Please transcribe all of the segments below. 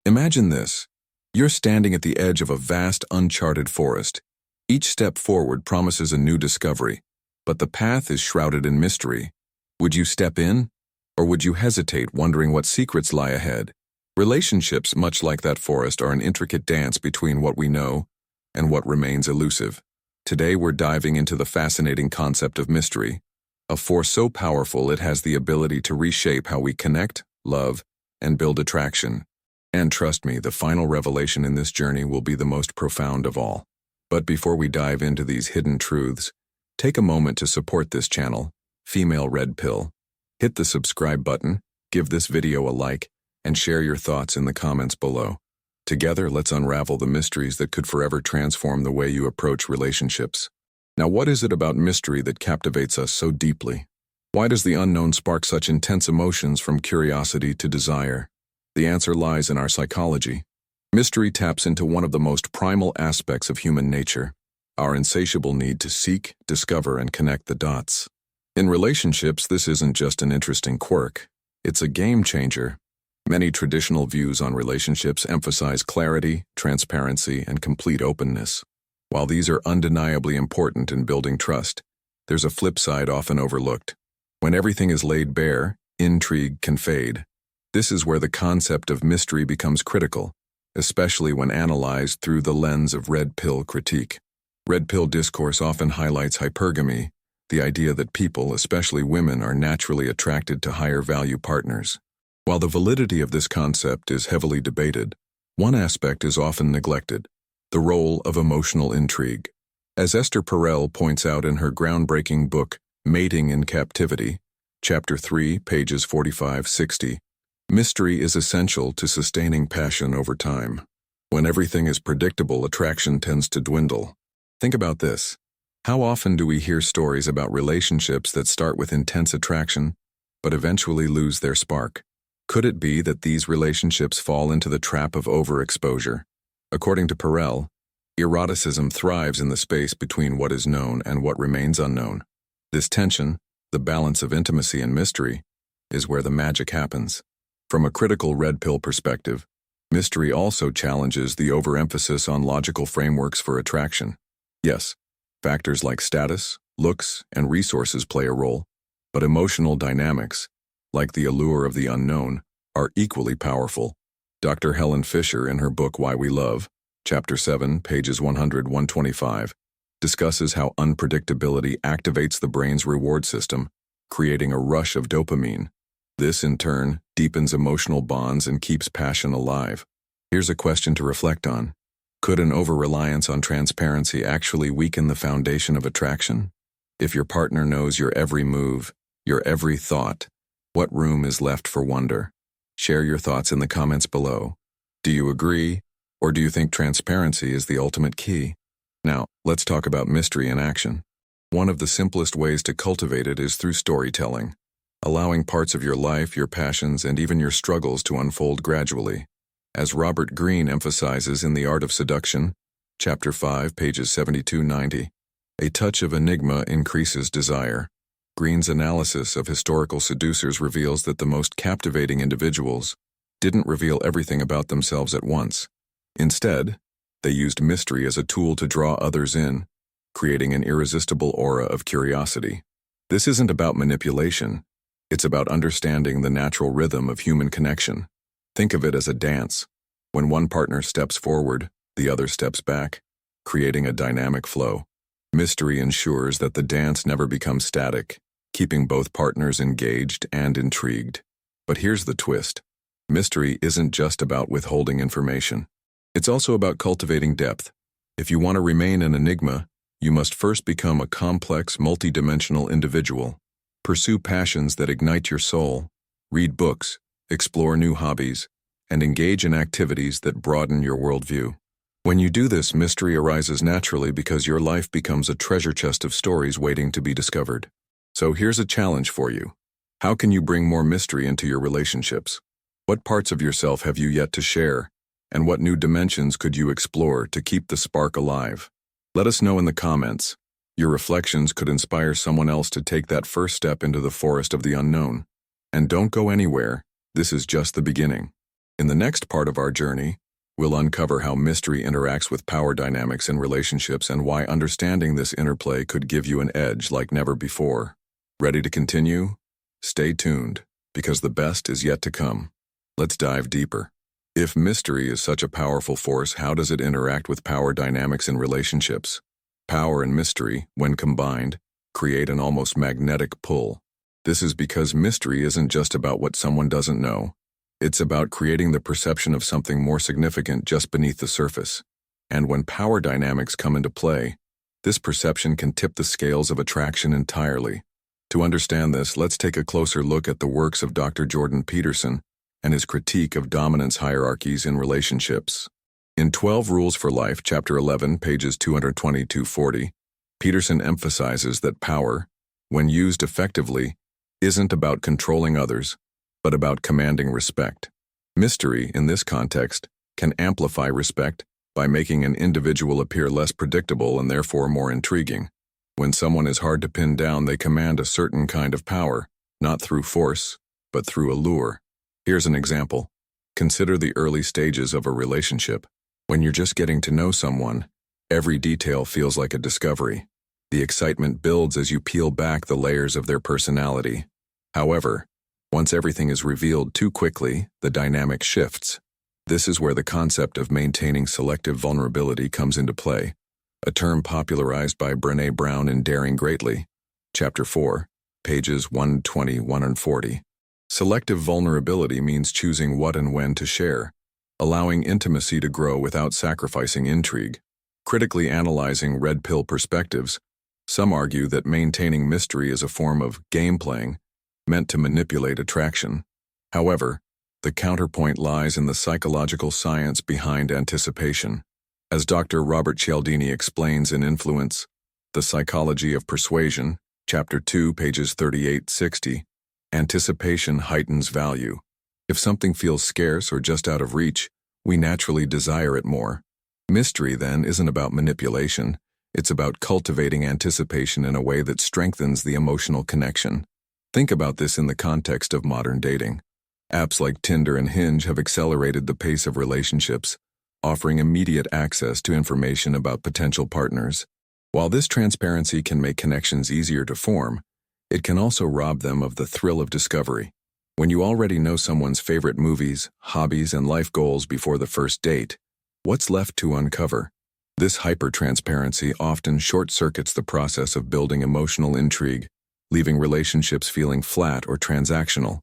Imagine this. You're standing at the edge of a vast, uncharted forest. Each step forward promises a new discovery, but the path is shrouded in mystery. Would you step in, or would you hesitate, wondering what secrets lie ahead? Relationships, much like that forest, are an intricate dance between what we know and what remains elusive. Today we're diving into the fascinating concept of mystery, a force so powerful it has the ability to reshape how we connect, love, and build attraction. And trust me, the final revelation in this journey will be the most profound of all. But before we dive into these hidden truths, take a moment to support this channel, FemaleRedPill. Hit the subscribe button, give this video a like, and share your thoughts in the comments below. Together, let's unravel the mysteries that could forever transform the way you approach relationships. Now, what is it about mystery that captivates us so deeply? Why does the unknown spark such intense emotions from curiosity to desire? The answer lies in our psychology. Mystery taps into one of the most primal aspects of human nature, our insatiable need to seek, discover, and connect the dots. In relationships, this isn't just an interesting quirk. It's a game changer. Many traditional views on relationships emphasize clarity, transparency, and complete openness. While these are undeniably important in building trust, there's a flip side often overlooked. When everything is laid bare, intrigue can fade. This is where the concept of mystery becomes critical, especially when analyzed through the lens of red pill critique. Red pill discourse often highlights hypergamy, the idea that people, especially women, are naturally attracted to higher value partners. While the validity of this concept is heavily debated, one aspect is often neglected: the role of emotional intrigue. As Esther Perel points out in her groundbreaking book, Mating in Captivity, Chapter 3, pages 45-60, mystery is essential to sustaining passion over time. When everything is predictable, attraction tends to dwindle. Think about this. How often do we hear stories about relationships that start with intense attraction, but eventually lose their spark? Could it be that these relationships fall into the trap of overexposure? According to Perel, eroticism thrives in the space between what is known and what remains unknown. This tension, the balance of intimacy and mystery, is where the magic happens. From a critical red pill perspective, mystery also challenges the overemphasis on logical frameworks for attraction. Yes, factors like status, looks, and resources play a role, but emotional dynamics, like the allure of the unknown, are equally powerful. Dr. Helen Fisher, in her book Why We Love, Chapter 7, pages 100-125, discusses how unpredictability activates the brain's reward system, creating a rush of dopamine. This, in turn, deepens emotional bonds and keeps passion alive. Here's a question to reflect on. Could an over-reliance on transparency actually weaken the foundation of attraction? If your partner knows your every move, your every thought, what room is left for wonder? Share your thoughts in the comments below. Do you agree, or do you think transparency is the ultimate key? Now, let's talk about mystery in action. One of the simplest ways to cultivate it is through storytelling, allowing parts of your life, your passions, and even your struggles to unfold gradually. As Robert Greene emphasizes in The Art of Seduction, Chapter 5, pages 72-90, a touch of enigma increases desire. Greene's analysis of historical seducers reveals that the most captivating individuals didn't reveal everything about themselves at once. Instead, they used mystery as a tool to draw others in, creating an irresistible aura of curiosity. This isn't about manipulation. It's about understanding the natural rhythm of human connection. Think of it as a dance. When one partner steps forward, the other steps back, creating a dynamic flow. Mystery ensures that the dance never becomes static, keeping both partners engaged and intrigued. But here's the twist. Mystery isn't just about withholding information. It's also about cultivating depth. If you want to remain an enigma, you must first become a complex, multidimensional individual. Pursue passions that ignite your soul, read books, explore new hobbies, and engage in activities that broaden your worldview. When you do this, mystery arises naturally because your life becomes a treasure chest of stories waiting to be discovered. So here's a challenge for you. How can you bring more mystery into your relationships? What parts of yourself have you yet to share? And what new dimensions could you explore to keep the spark alive? Let us know in the comments. Your reflections could inspire someone else to take that first step into the forest of the unknown. And don't go anywhere. This is just the beginning. In the next part of our journey, we'll uncover how mystery interacts with power dynamics in relationships and why understanding this interplay could give you an edge like never before. Ready to continue? Stay tuned, because the best is yet to come. Let's dive deeper. If mystery is such a powerful force, how does it interact with power dynamics in relationships? Power and mystery, when combined, create an almost magnetic pull. This is because mystery isn't just about what someone doesn't know. It's about creating the perception of something more significant just beneath the surface. And when power dynamics come into play, this perception can tip the scales of attraction entirely. To understand this, let's take a closer look at the works of Dr. Jordan Peterson and his critique of dominance hierarchies in relationships. In 12 Rules for Life, Chapter 11, pages 220-240, Peterson emphasizes that power, when used effectively, isn't about controlling others, but about commanding respect. Mystery, in this context, can amplify respect by making an individual appear less predictable and therefore more intriguing. When someone is hard to pin down, they command a certain kind of power, not through force, but through allure. Here's an example. Consider the early stages of a relationship. When you're just getting to know someone, every detail feels like a discovery. The excitement builds as you peel back the layers of their personality. However, once everything is revealed too quickly, the dynamic shifts. This is where the concept of maintaining selective vulnerability comes into play, a term popularized by Brené Brown in Daring Greatly, Chapter 4, pages 120-140. Selective vulnerability means choosing what and when to share, allowing intimacy to grow without sacrificing intrigue. Critically analyzing red pill perspectives, some argue that maintaining mystery is a form of game playing, meant to manipulate attraction. However, the counterpoint lies in the psychological science behind anticipation. As Dr. Robert Cialdini explains in Influence, The Psychology of Persuasion, Chapter 2, pages 38-60, anticipation heightens value. If something feels scarce or just out of reach, we naturally desire it more. Mystery, then, isn't about manipulation. It's about cultivating anticipation in a way that strengthens the emotional connection. Think about this in the context of modern dating. Apps like Tinder and Hinge have accelerated the pace of relationships, offering immediate access to information about potential partners. While this transparency can make connections easier to form, it can also rob them of the thrill of discovery. When you already know someone's favorite movies, hobbies, and life goals before the first date, what's left to uncover? This hyper-transparency often short-circuits the process of building emotional intrigue, leaving relationships feeling flat or transactional.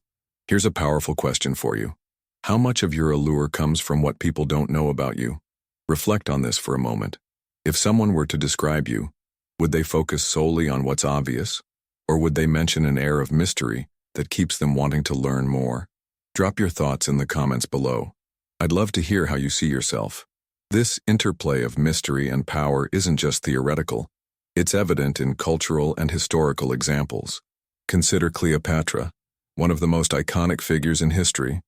Here's a powerful question for you. How much of your allure comes from what people don't know about you? Reflect on this for a moment. If someone were to describe you, would they focus solely on what's obvious, or would they mention an air of mystery that keeps them wanting to learn more? Drop your thoughts in the comments below. I'd love to hear how you see yourself. This interplay of mystery and power isn't just theoretical. It's evident in cultural and historical examples. Consider Cleopatra, one of the most iconic figures in history.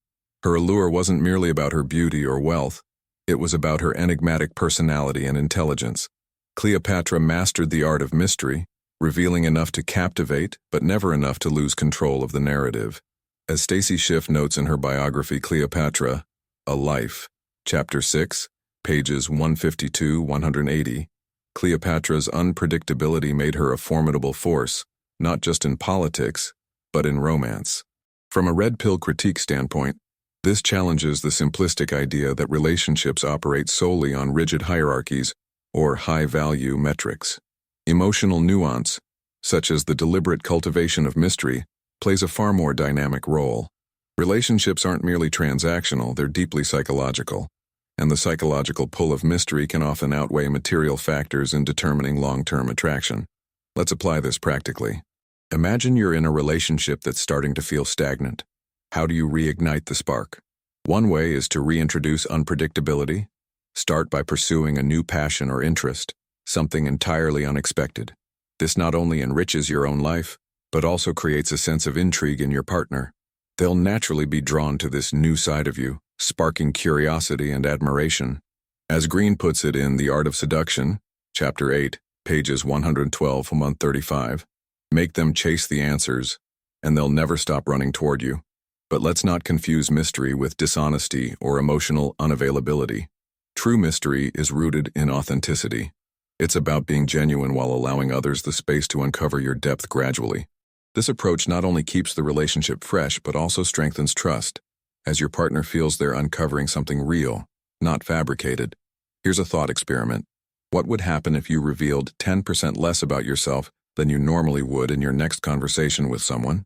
Her allure wasn't merely about her beauty or wealth. It was about her enigmatic personality and intelligence. Cleopatra mastered the art of mystery, revealing enough to captivate, but never enough to lose control of the narrative. As Stacy Schiff notes in her biography Cleopatra, A Life, Chapter 6, pages 152-180, Cleopatra's unpredictability made her a formidable force, not just in politics, but in romance. From a red pill critique standpoint, this challenges the simplistic idea that relationships operate solely on rigid hierarchies or high-value metrics. Emotional nuance, such as the deliberate cultivation of mystery, plays a far more dynamic role. Relationships aren't merely transactional, they're deeply psychological, and the psychological pull of mystery can often outweigh material factors in determining long-term attraction. Let's apply this practically. Imagine you're in a relationship that's starting to feel stagnant. How do you reignite the spark? One way is to reintroduce unpredictability. Start by pursuing a new passion or interest, something entirely unexpected. This not only enriches your own life, but also creates a sense of intrigue in your partner. They'll naturally be drawn to this new side of you, sparking curiosity and admiration. As Greene puts it in The Art of Seduction, Chapter 8, pages 112-135, make them chase the answers, and they'll never stop running toward you. But let's not confuse mystery with dishonesty or emotional unavailability. True mystery is rooted in authenticity. It's about being genuine while allowing others the space to uncover your depth gradually. This approach not only keeps the relationship fresh but also strengthens trust, as your partner feels they're uncovering something real, not fabricated. Here's a thought experiment. What would happen if you revealed 10% less about yourself than you normally would in your next conversation with someone?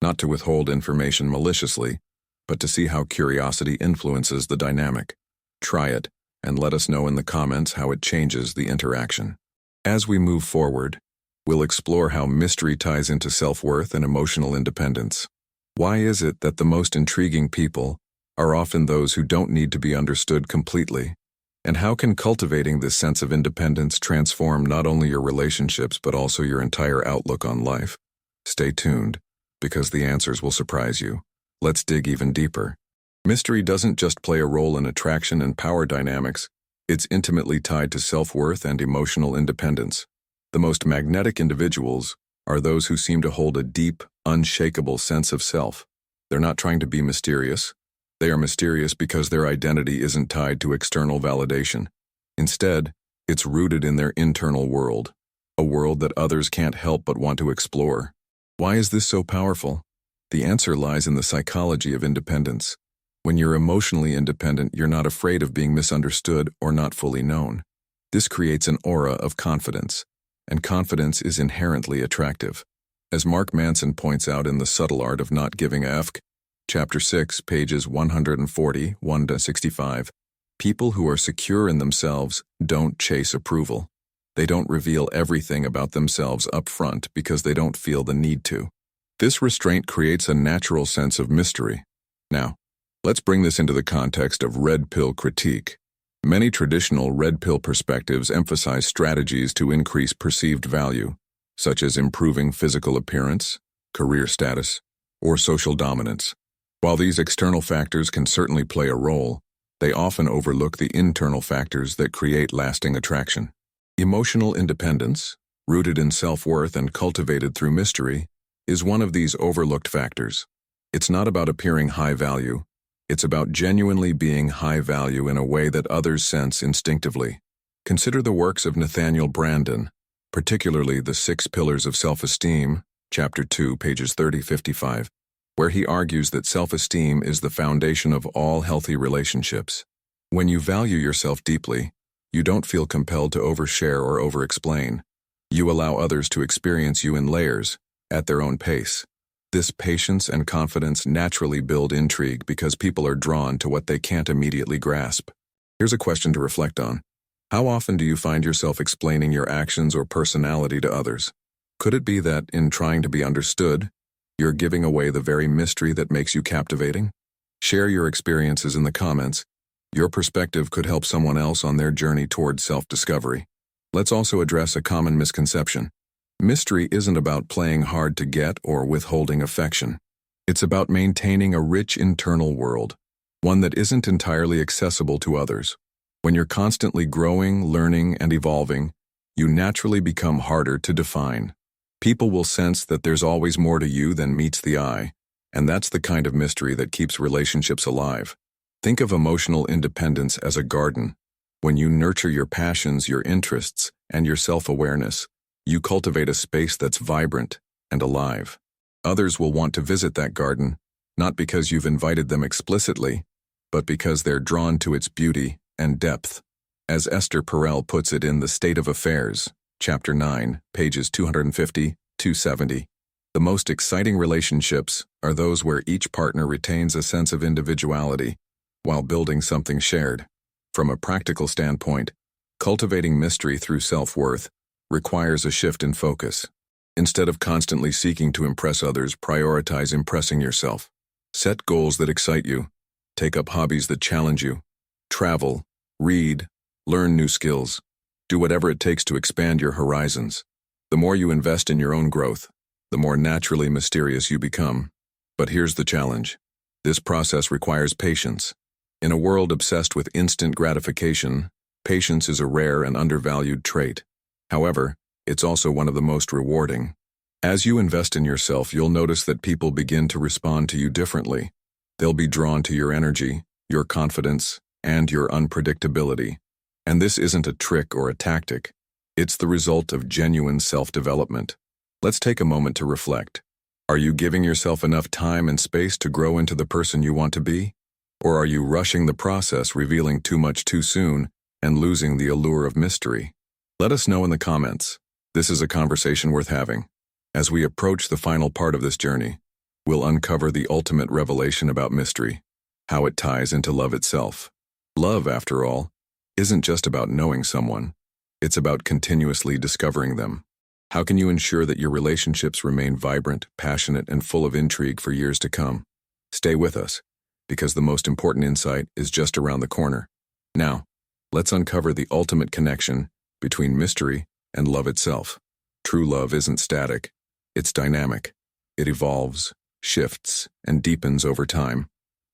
Not to withhold information maliciously, but to see how curiosity influences the dynamic. Try it, and let us know in the comments how it changes the interaction. As we move forward, we'll explore how mystery ties into self-worth and emotional independence. Why is it that the most intriguing people are often those who don't need to be understood completely? And how can cultivating this sense of independence transform not only your relationships but also your entire outlook on life? Stay tuned, because the answers will surprise you. Let's dig even deeper. Mystery doesn't just play a role in attraction and power dynamics, it's intimately tied to self-worth and emotional independence. The most magnetic individuals are those who seem to hold a deep, unshakable sense of self. They're not trying to be mysterious. They are mysterious because their identity isn't tied to external validation. Instead, it's rooted in their internal world, a world that others can't help but want to explore. Why is this so powerful? The answer lies in the psychology of independence. When you're emotionally independent, you're not afraid of being misunderstood or not fully known. This creates an aura of confidence, and confidence is inherently attractive. As Mark Manson points out in The Subtle Art of Not Giving a F, Chapter 6, pages 141-65, people who are secure in themselves don't chase approval. They don't reveal everything about themselves up front because they don't feel the need to. This restraint creates a natural sense of mystery. Now, let's bring this into the context of red pill critique. Many traditional red pill perspectives emphasize strategies to increase perceived value, such as improving physical appearance, career status, or social dominance. While these external factors can certainly play a role, they often overlook the internal factors that create lasting attraction. Emotional independence, rooted in self-worth and cultivated through mystery, is one of these overlooked factors. It's not about appearing high value. It's about genuinely being high value in a way that others sense instinctively. Consider the works of Nathaniel Branden, particularly The 6 Pillars of Self-Esteem, Chapter 2, pages 30-55, where he argues that self-esteem is the foundation of all healthy relationships. When you value yourself deeply, you don't feel compelled to overshare or overexplain. You allow others to experience you in layers, at their own pace. This patience and confidence naturally build intrigue because people are drawn to what they can't immediately grasp. Here's a question to reflect on. How often do you find yourself explaining your actions or personality to others? Could it be that, in trying to be understood, you're giving away the very mystery that makes you captivating? Share your experiences in the comments. Your perspective could help someone else on their journey toward self-discovery. Let's also address a common misconception. Mystery isn't about playing hard to get or withholding affection. It's about maintaining a rich internal world, one that isn't entirely accessible to others. When you're constantly growing, learning, and evolving, you naturally become harder to define. People will sense that there's always more to you than meets the eye, and that's the kind of mystery that keeps relationships alive. Think of emotional independence as a garden. When you nurture your passions, your interests, and your self-awareness, you cultivate a space that's vibrant and alive. Others will want to visit that garden, not because you've invited them explicitly, but because they're drawn to its beauty and depth. As Esther Perel puts it in The State of Affairs, Chapter 9, pages 250-270, the most exciting relationships are those where each partner retains a sense of individuality while building something shared. From a practical standpoint, cultivating mystery through self-worth requires a shift in focus. Instead of constantly seeking to impress others, prioritize impressing yourself. Set goals that excite you. Take up hobbies that challenge you. Travel, read, learn new skills. Do whatever it takes to expand your horizons. The more you invest in your own growth, the more naturally mysterious you become. But here's the challenge. This process requires patience. In a world obsessed with instant gratification, patience is a rare and undervalued trait. However, it's also one of the most rewarding. As you invest in yourself, you'll notice that people begin to respond to you differently. They'll be drawn to your energy, your confidence, and your unpredictability. And this isn't a trick or a tactic. It's the result of genuine self-development. Let's take a moment to reflect. Are you giving yourself enough time and space to grow into the person you want to be? Or are you rushing the process, revealing too much too soon, and losing the allure of mystery? Let us know in the comments. This is a conversation worth having. As we approach the final part of this journey, we'll uncover the ultimate revelation about mystery, how it ties into love itself. Love, after all, isn't just about knowing someone. It's about continuously discovering them. How can you ensure that your relationships remain vibrant, passionate, and full of intrigue for years to come? Stay with us, because the most important insight is just around the corner. Now, let's uncover the ultimate connection between mystery and love itself. True love isn't static. It's dynamic. It evolves, shifts, and deepens over time.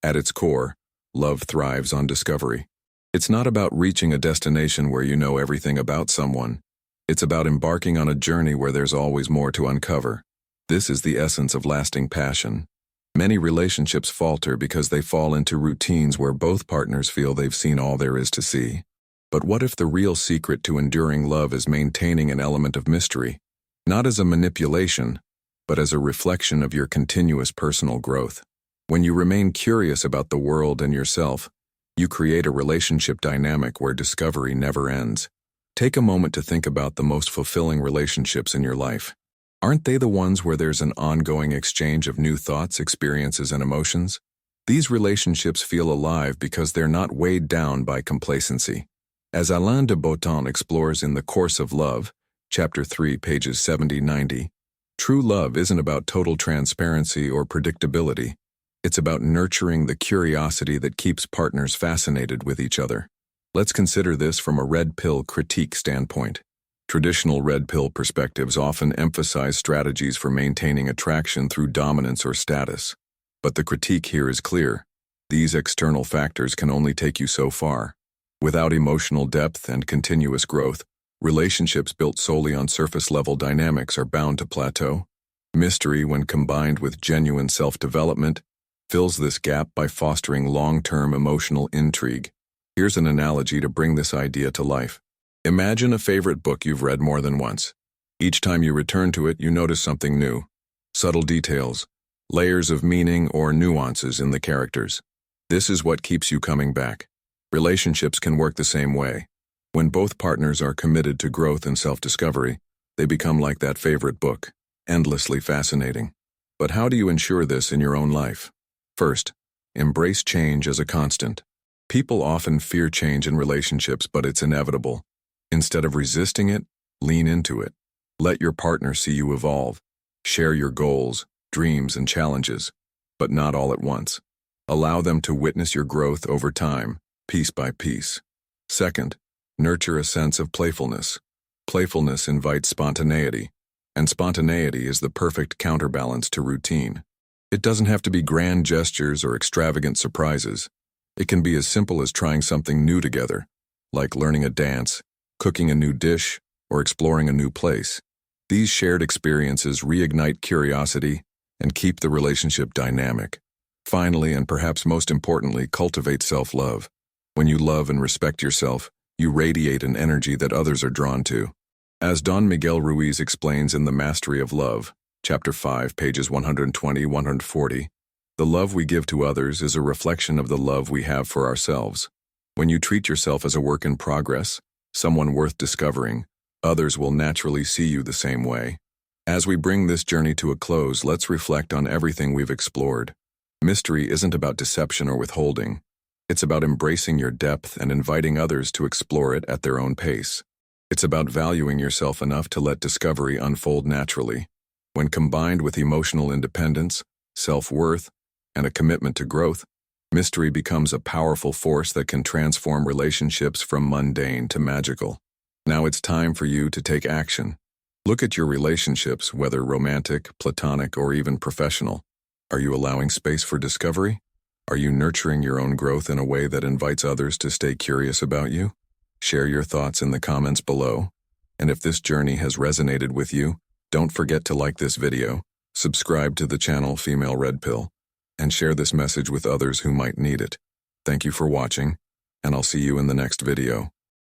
At its core, love thrives on discovery. It's not about reaching a destination where you know everything about someone. It's about embarking on a journey where there's always more to uncover. This is the essence of lasting passion. Many relationships falter because they fall into routines where both partners feel they've seen all there is to see. But what if the real secret to enduring love is maintaining an element of mystery, not as a manipulation, but as a reflection of your continuous personal growth? When you remain curious about the world and yourself, you create a relationship dynamic where discovery never ends. Take a moment to think about the most fulfilling relationships in your life. Aren't they the ones where there's an ongoing exchange of new thoughts, experiences, and emotions? These relationships feel alive because they're not weighed down by complacency. As Alain de Botton explores in The Course of Love, Chapter 3, pages 70-90, true love isn't about total transparency or predictability. It's about nurturing the curiosity that keeps partners fascinated with each other. Let's consider this from a red pill critique standpoint. Traditional red pill perspectives often emphasize strategies for maintaining attraction through dominance or status. But the critique here is clear. These external factors can only take you so far. Without emotional depth and continuous growth, relationships built solely on surface-level dynamics are bound to plateau. Mystery, when combined with genuine self-development, fills this gap by fostering long-term emotional intrigue. Here's an analogy to bring this idea to life. Imagine a favorite book you've read more than once. Each time you return to it, you notice something new. Subtle details, layers of meaning, or nuances in the characters. This is what keeps you coming back. Relationships can work the same way. When both partners are committed to growth and self-discovery, they become like that favorite book, endlessly fascinating. But how do you ensure this in your own life? First, embrace change as a constant. People often fear change in relationships, but it's inevitable. Instead of resisting it, lean into it. Let your partner see you evolve. Share your goals, dreams, and challenges, but not all at once. Allow them to witness your growth over time, piece by piece. Second, nurture a sense of playfulness. Playfulness invites spontaneity, and spontaneity is the perfect counterbalance to routine. It doesn't have to be grand gestures or extravagant surprises. It can be as simple as trying something new together, like learning a dance, cooking a new dish, or exploring a new place. These shared experiences reignite curiosity and keep the relationship dynamic. Finally, and perhaps most importantly, cultivate self-love. When you love and respect yourself, you radiate an energy that others are drawn to. As Don Miguel Ruiz explains in The Mastery of Love, Chapter 5, pages 120-140, the love we give to others is a reflection of the love we have for ourselves. When you treat yourself as a work in progress, someone worth discovering, others will naturally see you the same way. As we bring this journey to a close, let's reflect on everything we've explored. Mystery isn't about deception or withholding. It's about embracing your depth and inviting others to explore it at their own pace. It's about valuing yourself enough to let discovery unfold naturally. When combined with emotional independence, self-worth, and a commitment to growth, mystery becomes a powerful force that can transform relationships from mundane to magical. Now it's time for you to take action. Look at your relationships, whether romantic, platonic, or even professional. Are you allowing space for discovery? Are you nurturing your own growth in a way that invites others to stay curious about you? Share your thoughts in the comments below. And if this journey has resonated with you, don't forget to like this video, subscribe to the channel FemaleRedPill, and share this message with others who might need it. Thank you for watching, and I'll see you in the next video.